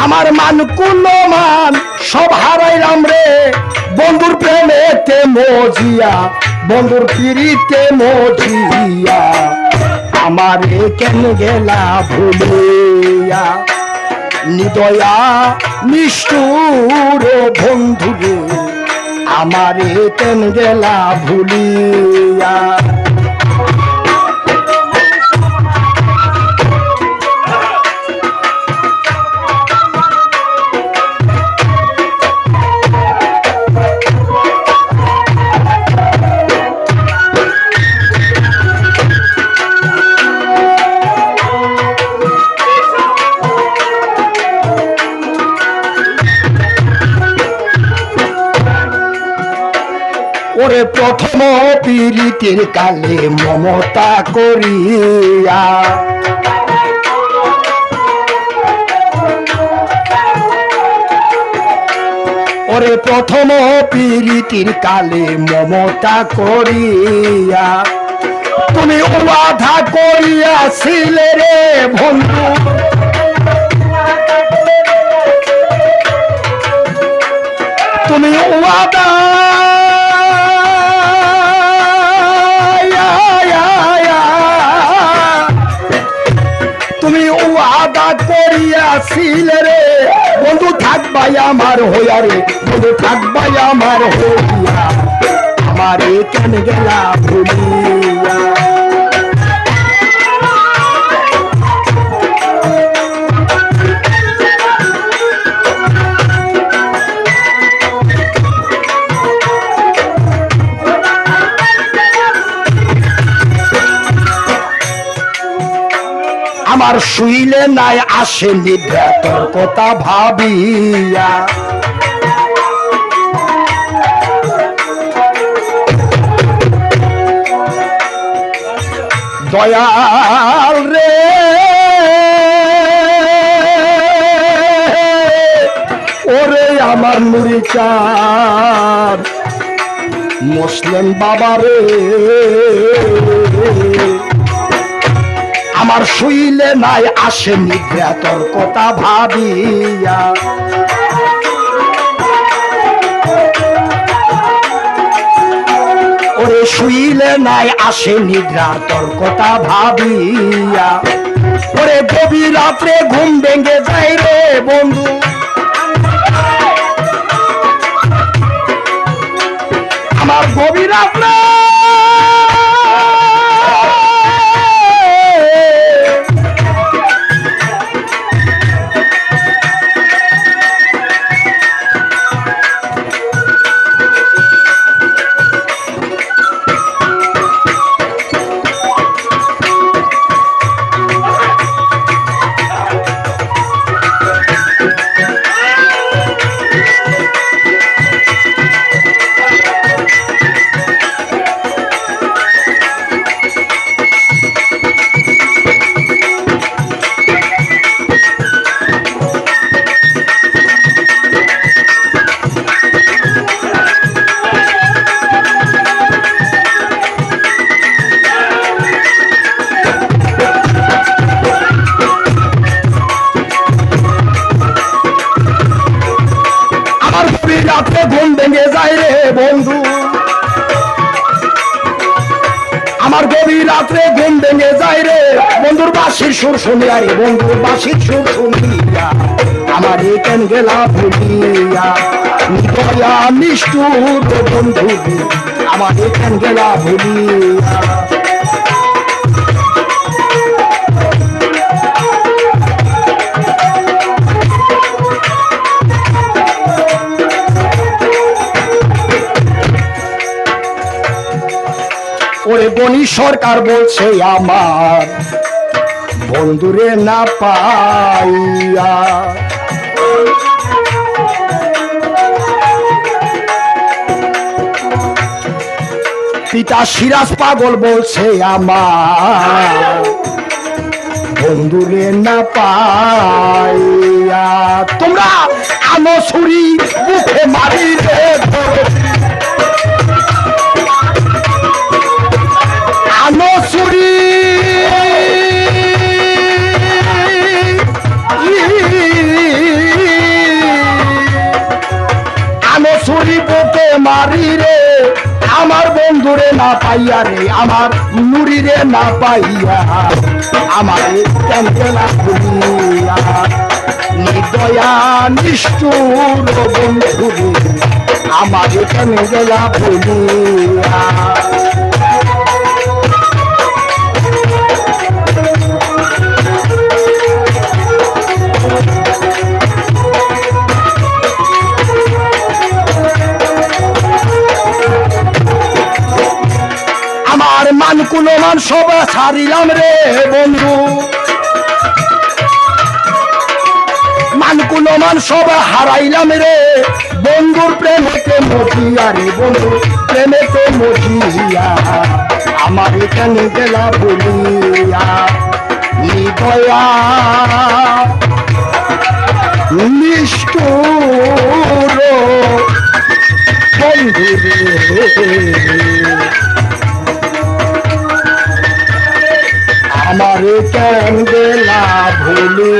আমার মান কুলমান সব হারাইলাম রে বন্ধুর প্রেমেতে মজিয়া বন্ধুর পিড়িতে মজিয়া আমারে কেন গেলা ভুলিয়া নিদয়া নিষ্ঠুর বন্ধুরে আমারে কেন গেলা ভুলিয়া ওরে প্রথম পীড়িতের কালে মমতা করিয়া ওরে প্রথম পীড়িতের কালে মমতা করিয়া তুমি ওয়াদা করিয়াছিলে রে বন্ধু তুমি ওয়াদা তুমি ওয়াদা করিয়াছিলে রে বন্ধু থাকবাই আমার হইয়া রে বন্ধু থাকবাই আমার হইয়া আমারে কেন গেলা ভুলিয়া আমার শুইলে নাই আসেনি তোর কথা ভাবিয়া দয়াল রে ওরে আমার নুরি চাঁদ মুসলিম বাবা রে আমার শুইলে নাই আসেনি তোর কথা ভাবিয়া ওরে শুইলে নাই আসেনি তোর কথা ভাবিয়া ওরে গভীর রাত্রে ঘুম ভেঙে যায় রে বন্ধু আমার গভীর রাত্রে রাতে ঘুম ভেঙে যায় রে বন্ধু আমার গভীর রাত্রে ঘুম ভেঙে যায় রে বন্ধুর বাঁশির সুর শুনিয়া রে বন্ধুর বাঁশির সুর শুনিয়া আমার কেন গেলা ভুলিয়া দয়া নিষ্ঠুর বন্ধু আমার কেন গেলা ভুলিয়া ওরে বনি সরকার বলছে আমার বন্ধুরে না পাইয়া পিতা সিরাজ পাগল বলছে আমার বন্ধুরে না পাইয়া তোমরা আনো ছুরি মুখে মারি রে আনো ছুরি মারি রে আমার বন্ধুরে না পাইয়া রে আমার নুরিরে না পাইয়া আমারে কেন গেলা ভুলিয়া নিদয়া নিষ্ঠুর বন্ধুরে আমারে কেন গেলা ভুলিয়া আমার মান কুলমান সব ছাড়িলাম রে বন্ধু মান কুলমান সব হারাইলাম রে বন্ধুর প্রেমেতে মজিয়া রে বন্ধু প্রেমেতে মজিয়া আমার কেন গেলা বলিয়া নিদয়া নিষ্ঠুর বন্ধু রে আমারে কেন গেলা ভুলি